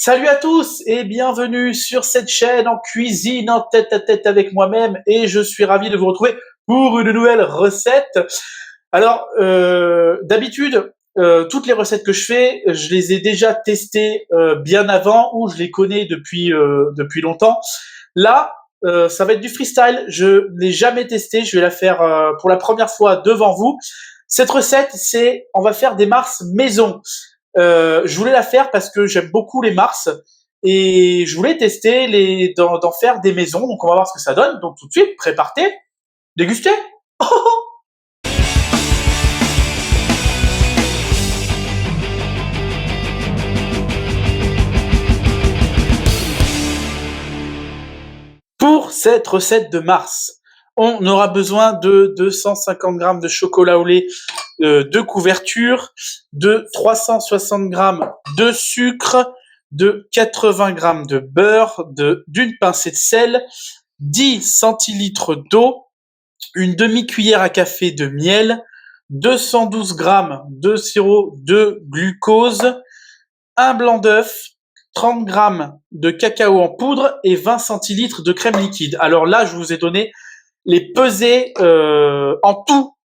Salut à tous et bienvenue sur cette chaîne en cuisine en tête à tête avec moi-même et je suis ravi de vous retrouver pour une nouvelle recette. Alors, d'habitude, toutes les recettes que je fais, je les ai déjà testées bien avant ou je les connais depuis longtemps. Là, ça va être du freestyle, je l'ai jamais testé, je vais la faire pour la première fois devant vous. Cette recette, on va faire des Mars maison. Je voulais la faire parce que j'aime beaucoup les Mars et je voulais tester d'en faire des maisons. Donc on va voir ce que ça donne. Donc tout de suite, préparez, dégustez. Pour cette recette de Mars, on aura besoin de 250 g de chocolat au lait, de couverture, de 360 g de sucre, de 80 g de beurre, d'une pincée de sel, 10 centilitres d'eau, une demi-cuillère à café de miel, 212 g de sirop de glucose, un blanc d'œuf, 30 g de cacao en poudre et 20 centilitres de crème liquide. Alors là, je vous ai donné les pesées en tout,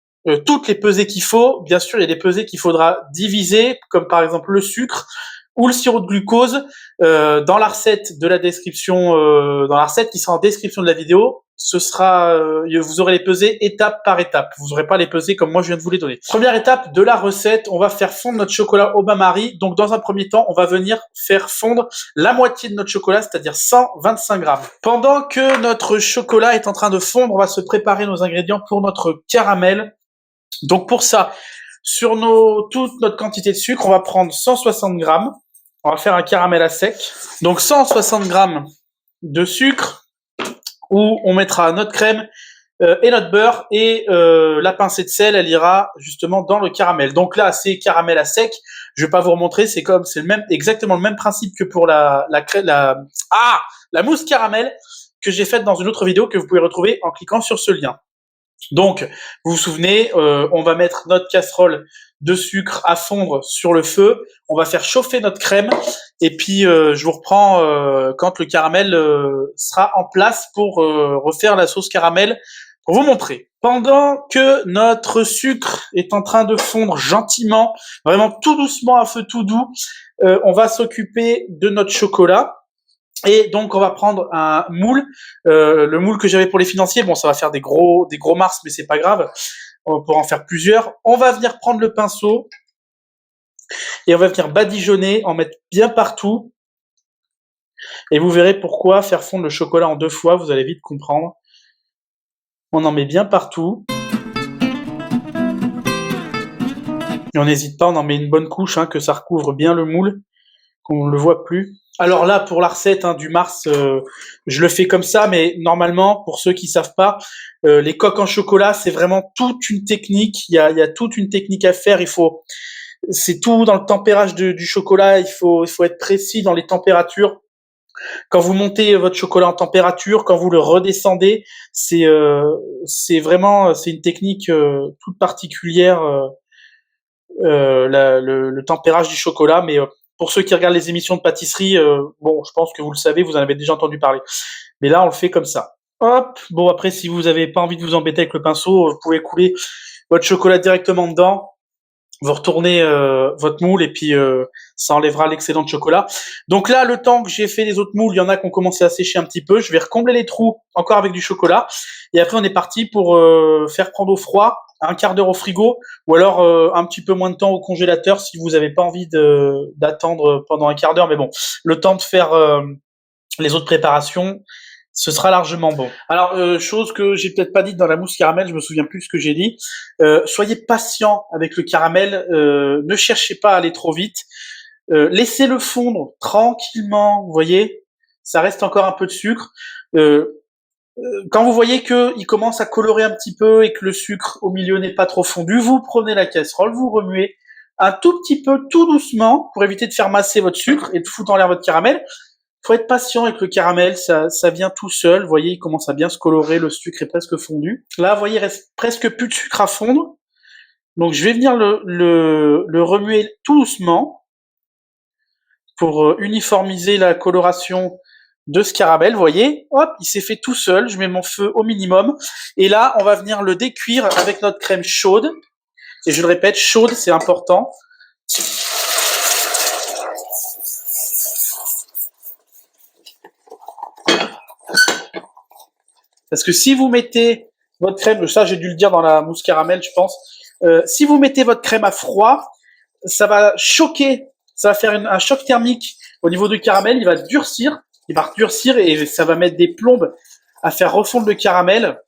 toutes les pesées qu'il faut. Bien sûr, il y a des pesées qu'il faudra diviser, comme par exemple le sucre ou le sirop de glucose. Dans la recette de la description, dans la recette qui sera en description de la vidéo, vous aurez les pesées étape par étape. Vous n'aurez pas les pesées comme moi je viens de vous les donner. Première étape de la recette, on va faire fondre notre chocolat au bain-marie. Donc dans un premier temps, on va venir faire fondre la moitié de notre chocolat, c'est-à-dire 125 g. Pendant que notre chocolat est en train de fondre, on va se préparer nos ingrédients pour notre caramel. Donc pour ça, sur toute notre quantité de sucre, on va prendre 160 g. On va faire un caramel à sec. Donc 160 g de sucre, où on mettra notre crème et notre beurre, et la pincée de sel, elle ira justement dans le caramel. Donc là, c'est caramel à sec. Je vais pas vous remontrer, c'est exactement le même principe que pour la mousse caramel que j'ai faite dans une autre vidéo que vous pouvez retrouver en cliquant sur ce lien. Donc, vous vous souvenez, on va mettre notre casserole de sucre à fondre sur le feu, on va faire chauffer notre crème, et puis je vous reprends quand le caramel sera en place pour refaire la sauce caramel, pour vous montrer. Pendant que notre sucre est en train de fondre gentiment, vraiment tout doucement à feu tout doux, on va s'occuper de notre chocolat. Et donc on va prendre un moule, le moule que j'avais pour les financiers. Bon, ça va faire des gros Mars, mais c'est pas grave. On pourra en faire plusieurs. On va venir prendre le pinceau et on va venir badigeonner, en mettre bien partout. Et vous verrez pourquoi faire fondre le chocolat en 2 fois. Vous allez vite comprendre. On en met bien partout. Et on n'hésite pas, on en met une bonne couche, que ça recouvre bien le moule, qu'on ne le voit plus. Alors là, pour la recette du Mars, je le fais comme ça, mais normalement, pour ceux qui savent pas, les coques en chocolat, c'est vraiment toute une technique. Il y a toute une technique à faire. C'est tout dans le tempérage du chocolat. Il faut être précis dans les températures. Quand vous montez votre chocolat en température, quand vous le redescendez, c'est une technique toute particulière. Le tempérage du chocolat, mais pour ceux qui regardent les émissions de pâtisserie, bon, je pense que vous le savez, vous en avez déjà entendu parler. Mais là, on le fait comme ça. Hop. Bon, après, si vous avez pas envie de vous embêter avec le pinceau, vous pouvez couler votre chocolat directement dedans. Vous retournez votre moule et puis ça enlèvera l'excédent de chocolat. Donc là, le temps que j'ai fait les autres moules, il y en a qui ont commencé à sécher un petit peu. Je vais recombler les trous encore avec du chocolat. Et après, on est parti pour faire prendre au froid, un quart d'heure au frigo, ou alors un petit peu moins de temps au congélateur si vous n'avez pas envie d'attendre pendant un quart d'heure. Mais bon, le temps de faire les autres préparations, ce sera largement bon. Alors, chose que j'ai peut-être pas dite dans la mousse caramel, je me souviens plus ce que j'ai dit. Soyez patient avec le caramel, ne cherchez pas à aller trop vite. Laissez-le fondre tranquillement, vous voyez, ça reste encore un peu de sucre. Quand vous voyez qu'il commence à colorer un petit peu et que le sucre au milieu n'est pas trop fondu, vous prenez la casserole, vous remuez un tout petit peu, tout doucement, pour éviter de faire masser votre sucre et de foutre en l'air votre caramel. Faut être patient avec le caramel, ça vient tout seul. Vous voyez, il commence à bien se colorer, le sucre est presque fondu. Là, vous voyez, il reste presque plus de sucre à fondre. Donc, je vais venir le remuer tout doucement pour uniformiser la coloration de ce caramel. Vous voyez, hop, il s'est fait tout seul. Je mets mon feu au minimum. Et là, on va venir le décuire avec notre crème chaude. Et je le répète, chaude, c'est important. Parce que si vous mettez votre crème, ça j'ai dû le dire dans la mousse caramel, je pense, si vous mettez votre crème à froid, ça va choquer, ça va faire un choc thermique au niveau du caramel, il va durcir et ça va mettre des plombes à faire refondre le caramel.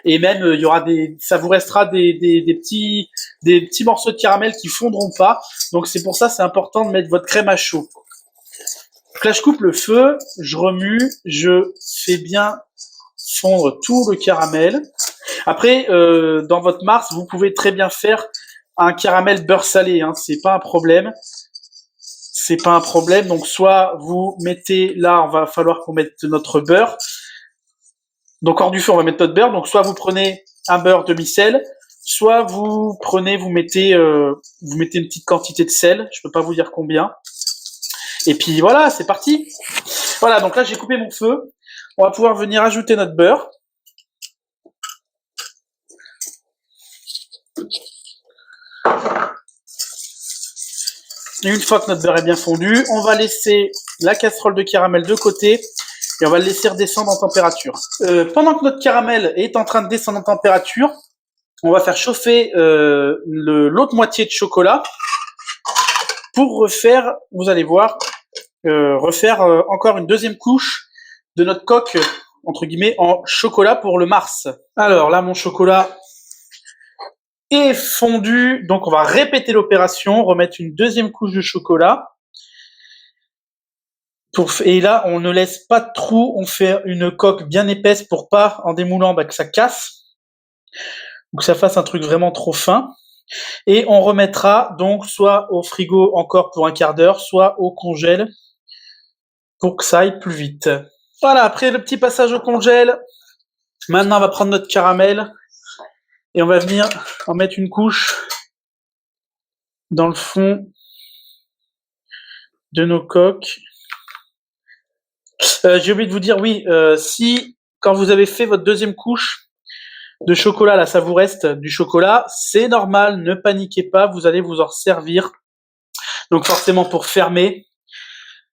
Et même il y aura ça vous restera des petits morceaux de caramel qui fondront pas. Donc c'est pour ça c'est important de mettre votre crème à chaud. Donc là je coupe le feu, je remue, je fais bien fondre tout le caramel. Après, dans votre Mars, vous pouvez très bien faire un caramel beurre salé, hein, c'est pas un problème. C'est pas un problème. Donc soit vous mettez, là, on va falloir qu'on mette notre beurre. Donc hors du feu, on va mettre notre beurre. Donc soit vous prenez un beurre demi-sel, soit vous mettez une petite quantité de sel. Je peux pas vous dire combien. Et puis voilà, c'est parti. Voilà, donc là j'ai coupé mon feu. On va pouvoir venir ajouter notre beurre. Et une fois que notre beurre est bien fondu, on va laisser la casserole de caramel de côté et on va le laisser redescendre en température. Pendant que notre caramel est en train de descendre en température, on va faire chauffer l'autre moitié de chocolat pour refaire, vous allez voir, encore une deuxième couche de notre coque, entre guillemets, en chocolat pour le Mars. Alors là, mon chocolat est fondu, donc on va répéter l'opération, remettre une deuxième couche de chocolat. Et là, on ne laisse pas de trou, on fait une coque bien épaisse pour pas, en démoulant, que ça casse, ou que ça fasse un truc vraiment trop fin. Et on remettra donc soit au frigo encore pour un quart d'heure, soit au congèle pour que ça aille plus vite. Voilà, après le petit passage au congèle, maintenant on va prendre notre caramel et on va venir en mettre une couche dans le fond de nos coques. J'ai oublié de vous dire, oui, si quand vous avez fait votre deuxième couche de chocolat, là ça vous reste du chocolat, c'est normal, ne paniquez pas, vous allez vous en servir. Donc forcément pour fermer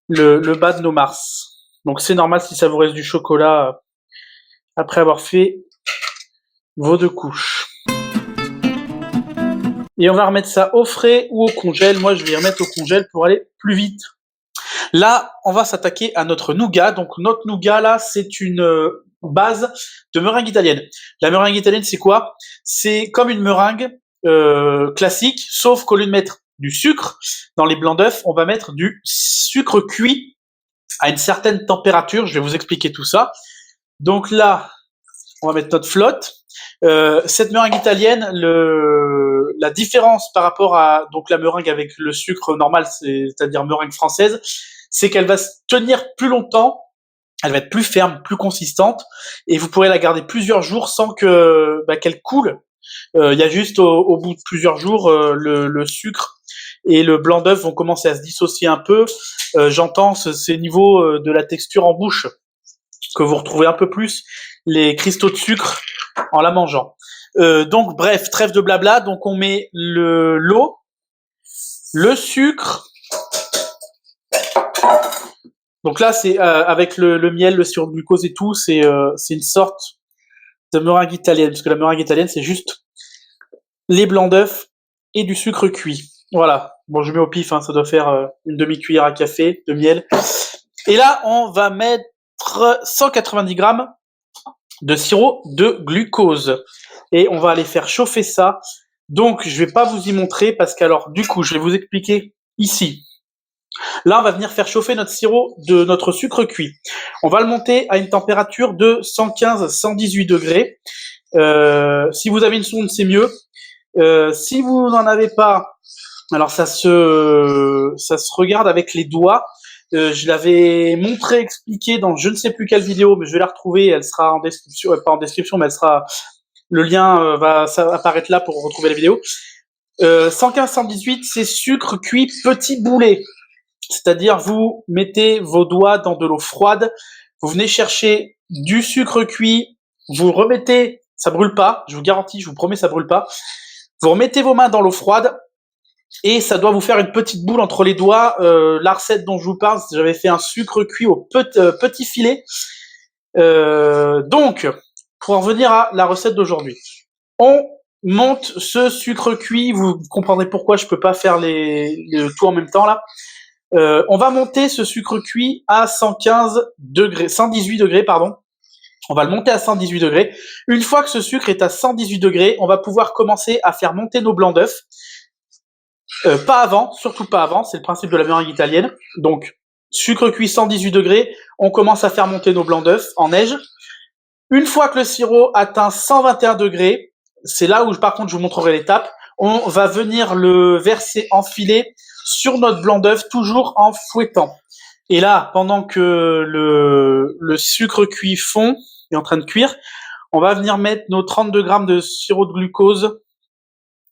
le bas de nos Mars. Donc c'est normal si ça vous reste du chocolat après avoir fait vos deux couches. Et on va remettre ça au frais ou au congèle. Moi, je vais remettre au congèle pour aller plus vite. Là, on va s'attaquer à notre nougat. Donc notre nougat, là, c'est une base de meringue italienne. La meringue italienne, c'est quoi? C'est comme une meringue classique, sauf qu'au lieu de mettre du sucre dans les blancs d'œufs, on va mettre du sucre cuit à une certaine température. Je vais vous expliquer tout ça. Donc là, on va mettre notre flotte. Cette meringue italienne, la différence par rapport à donc la meringue avec le sucre normal, c'est-à-dire meringue française, c'est qu'elle va se tenir plus longtemps, elle va être plus ferme, plus consistante, et vous pourrez la garder plusieurs jours sans que qu'elle coule. Il y a juste au bout de plusieurs jours, le sucre et le blanc d'œuf vont commencer à se dissocier un peu. J'entends ces niveaux de la texture en bouche que vous retrouvez un peu plus les cristaux de sucre en la mangeant. Donc bref, trêve de blabla, donc on met l'eau, le sucre. Donc là c'est avec le miel, le sirop de glucose et tout, c'est une sorte de meringue italienne, parce que la meringue italienne c'est juste les blancs d'œufs et du sucre cuit. Voilà. Bon, je mets au pif, hein, ça doit faire une demi-cuillère à café de miel. Et là, on va mettre 190 grammes de sirop de glucose. Et on va aller faire chauffer ça. Donc, je vais pas vous y montrer parce qu'alors, du coup, je vais vous expliquer ici. Là, on va venir faire chauffer notre sirop de notre sucre cuit. On va le monter à une température de 115-118 degrés. Si vous avez une sonde, c'est mieux. Si vous n'en avez pas, alors ça se regarde avec les doigts. Je l'avais montré, expliqué dans je ne sais plus quelle vidéo, mais je vais la retrouver. Elle sera en description, pas en description, mais elle sera. Le lien va apparaître là pour retrouver la vidéo. 115-118, c'est sucre cuit petit boulet. C'est-à-dire, vous mettez vos doigts dans de l'eau froide, vous venez chercher du sucre cuit, vous remettez, ça brûle pas, je vous garantis, je vous promets, ça brûle pas. Vous remettez vos mains dans l'eau froide et ça doit vous faire une petite boule entre les doigts. La recette dont je vous parle, j'avais fait un sucre cuit au petit filet. Donc, pour en revenir à la recette d'aujourd'hui, on monte ce sucre cuit. Vous comprendrez pourquoi je peux pas faire le tout en même temps là. On va monter ce sucre cuit à 115 degrés, 118 degrés, pardon. On va le monter à 118 degrés. Une fois que ce sucre est à 118 degrés, on va pouvoir commencer à faire monter nos blancs d'œufs. Pas avant, surtout pas avant, c'est le principe de la meringue italienne. Donc, sucre cuit 118 degrés, on commence à faire monter nos blancs d'œufs en neige. Une fois que le sirop atteint 121 degrés, c'est là où par contre je vous montrerai l'étape, on va venir le verser enfilé sur notre blanc d'œuf, toujours en fouettant. Et là, pendant que le sucre cuit fond, est en train de cuire, on va venir mettre nos 32 grammes de sirop de glucose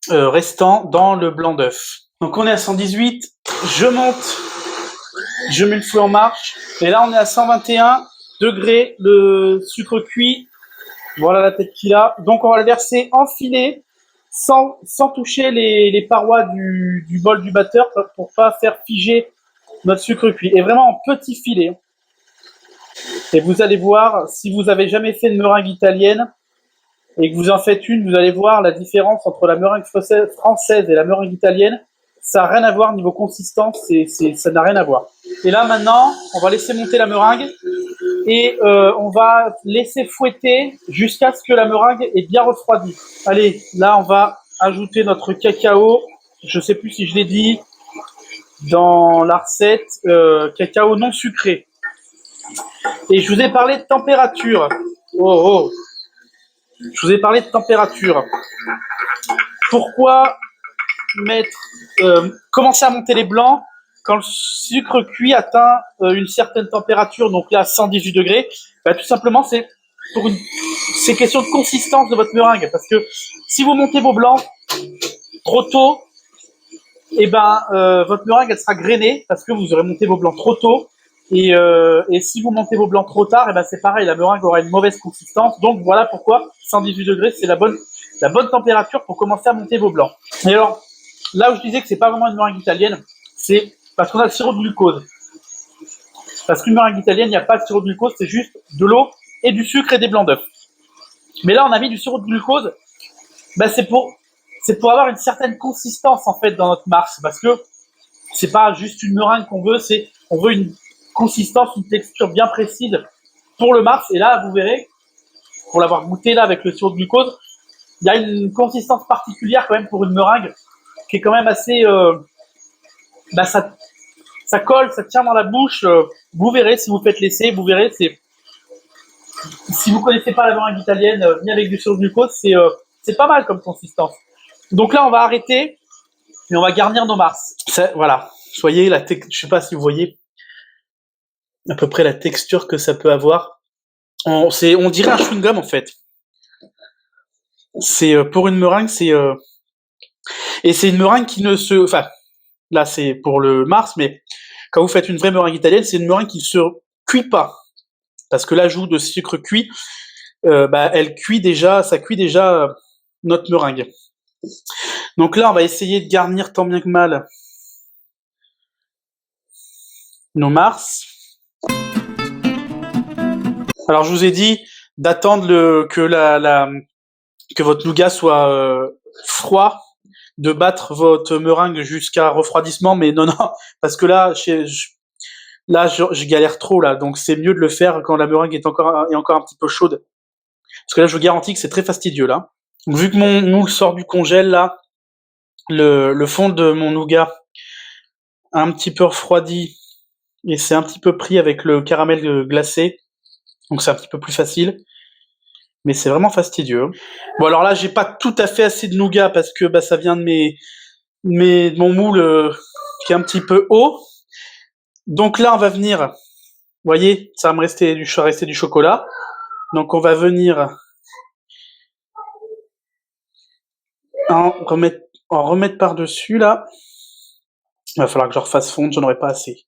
restant dans le blanc d'œuf. Donc on est à 118, je monte, je mets le fouet en marche, et là on est à 121 degrés, le sucre cuit, voilà la tête qu'il a. Donc on va le verser enfilé, sans toucher les parois du bol du batteur, pour pas faire figer notre sucre cuit. Et vraiment en petit filet. Et vous allez voir, si vous avez jamais fait de meringue italienne, et que vous en faites une, vous allez voir la différence entre la meringue française et la meringue italienne. Ça n'a rien à voir niveau consistance, ça n'a rien à voir. Et là maintenant, on va laisser monter la meringue et on va laisser fouetter jusqu'à ce que la meringue est bien refroidie. Allez, là on va ajouter notre cacao. Je sais plus si je l'ai dit dans la recette, cacao non sucré. Et je vous ai parlé de température. Oh. Je vous ai parlé de température. Pourquoi commencer à monter les blancs quand le sucre cuit atteint une certaine température, donc là 118 degrés? Tout simplement, c'est question de consistance de votre meringue. Parce que si vous montez vos blancs trop tôt, votre meringue elle sera grainée parce que vous aurez monté vos blancs trop tôt. Et si vous montez vos blancs trop tard, c'est pareil, la meringue aura une mauvaise consistance. Donc voilà pourquoi 118 degrés, c'est la bonne température pour commencer à monter vos blancs. Et alors, là où je disais que c'est pas vraiment une meringue italienne, c'est parce qu'on a le sirop de glucose. Parce qu'une meringue italienne, il n'y a pas de sirop de glucose, c'est juste de l'eau et du sucre et des blancs d'œufs. Mais là, on a mis du sirop de glucose, c'est pour avoir une certaine consistance en fait dans notre mars, parce que c'est pas juste une meringue qu'on veut, on veut une consistance, une texture bien précise pour le mars. Et là, vous verrez, pour l'avoir goûté là avec le sirop de glucose, il y a une consistance particulière quand même pour une meringue qui est quand même assez, ça colle, ça tient dans la bouche. Vous verrez si vous faites l'essai, vous verrez. Si vous connaissez pas la meringue italienne, ni avec du sirop de glucose, c'est pas mal comme consistance. Donc là, on va arrêter et on va garnir nos mars. Voilà. Voyez je sais pas si vous voyez à peu près la texture que ça peut avoir. On dirait un chewing-gum en fait. C'est pour une meringue, et c'est une meringue qui ne se, enfin, là c'est pour le mars, mais quand vous faites une vraie meringue italienne, c'est une meringue qui ne se cuit pas, parce que l'ajout de sucre cuit, elle cuit déjà, ça cuit déjà notre meringue. Donc là, on va essayer de garnir tant bien que mal nos mars. Alors je vous ai dit d'attendre que votre nougat soit froid, de battre votre meringue jusqu'à refroidissement, mais non, parce que là, je galère trop là, donc c'est mieux de le faire quand la meringue est encore un petit peu chaude, parce que là, je vous garantis que c'est très fastidieux là. Donc, vu que mon moule sort du congèle là, le fond de mon nougat a un petit peu refroidi et c'est un petit peu pris avec le caramel glacé, donc c'est un petit peu plus facile. Mais c'est vraiment fastidieux. Bon, alors là, j'ai pas tout à fait assez de nougat parce que ça vient de mon moule qui est un petit peu haut. Donc là, on va venir, vous voyez, ça va me rester du chocolat. Donc on va venir en remettre par-dessus là. Il va falloir que je refasse fondre, j'en aurai pas assez.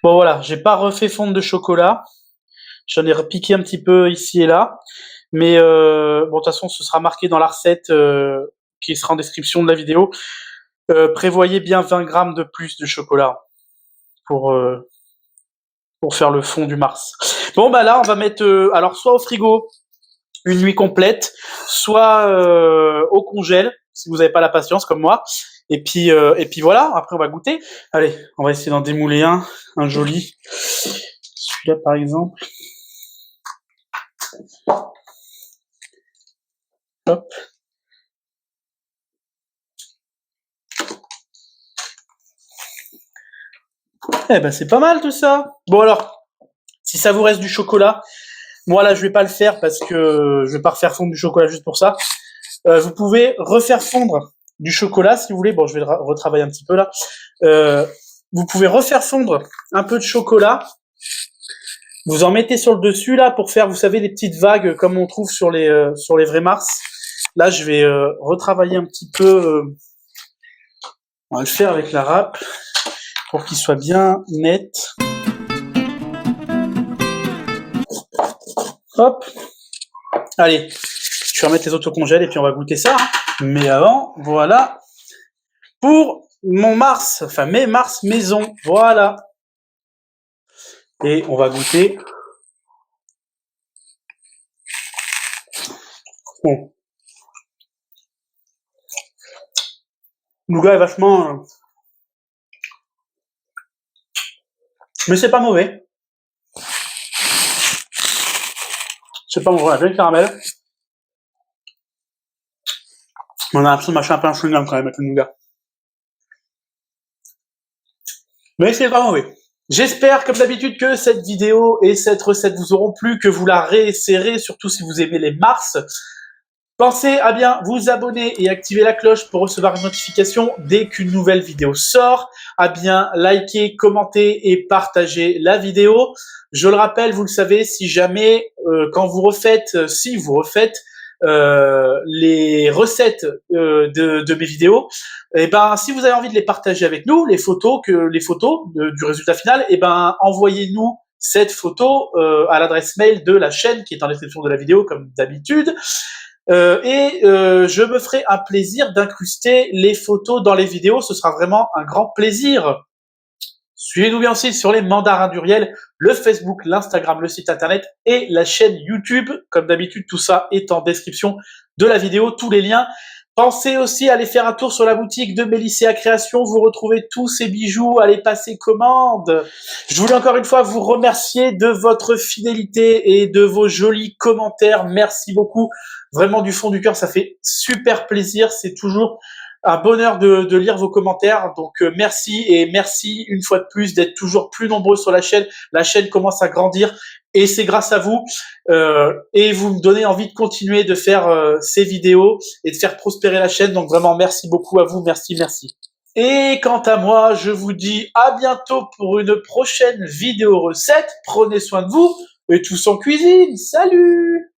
Bon voilà, j'ai pas refait fondre de chocolat. J'en ai repiqué un petit peu ici et là. Mais bon, de toute façon, ce sera marqué dans la recette qui sera en description de la vidéo. Prévoyez bien 20 grammes de plus de chocolat pour faire le fond du Mars. Bon bah là, on va mettre alors soit au frigo une nuit complète, soit au congèle si vous n'avez pas la patience comme moi. Et puis voilà. Après, on va goûter. Allez, on va essayer d'en démouler un joli. Celui-là, par exemple. Hop. Eh ben, c'est pas mal tout ça. Bon alors, si ça vous reste du chocolat, moi là je vais pas le faire parce que je vais pas refaire fondre du chocolat juste pour ça. Vous pouvez refaire fondre du chocolat si vous voulez. Bon, je vais le retravailler un petit peu là. Vous pouvez refaire fondre un peu de chocolat. Vous en mettez sur le dessus là pour faire, vous savez, des petites vagues comme on trouve sur les vrais Mars. Là, je vais retravailler un petit peu. On va le faire avec la râpe pour qu'il soit bien net. Hop. Allez, je vais remettre les autocongèles et puis on va goûter ça. Mais avant, voilà. Pour mon Mars, enfin mes Mars maison, voilà. Et on va goûter. Bon. Le nougat est vachement... Mais c'est pas mauvais. C'est pas mauvais, on a bien le caramel. On a l'impression de mâcher un peu un chewing-gum quand même avec le nougat. Mais c'est pas mauvais. J'espère, comme d'habitude, que cette vidéo et cette recette vous auront plu, que vous la réessayerez, surtout si vous aimez les Mars. Pensez à bien vous abonner et activer la cloche pour recevoir une notification dès qu'une nouvelle vidéo sort. À bien liker, commenter et partager la vidéo. Je le rappelle, vous le savez, si jamais, quand vous refaites, les recettes de mes vidéos, et ben si vous avez envie de les partager avec nous, les photos du résultat final, et ben envoyez-nous cette photo à l'adresse mail de la chaîne qui est en description de la vidéo comme d'habitude. Je me ferai un plaisir d'incruster les photos dans les vidéos, ce sera vraiment un grand plaisir. Suivez-nous bien aussi sur les mandarins d'Uriel, le Facebook, l'Instagram, le site internet et la chaîne YouTube. Comme d'habitude, tout ça est en description de la vidéo, tous les liens. Pensez aussi à aller faire un tour sur la boutique de Mélicéa Création, vous retrouvez tous ces bijoux, allez passer commande. Je voulais encore une fois vous remercier de votre fidélité et de vos jolis commentaires, merci beaucoup. Vraiment du fond du cœur, ça fait super plaisir, c'est toujours un bonheur de lire vos commentaires, donc merci et merci une fois de plus d'être toujours plus nombreux sur la chaîne. La chaîne commence à grandir et c'est grâce à vous et vous me donnez envie de continuer de faire ces vidéos et de faire prospérer la chaîne, donc vraiment merci beaucoup à vous, merci. Et quant à moi, je vous dis à bientôt pour une prochaine vidéo recette, prenez soin de vous et tous en cuisine, salut!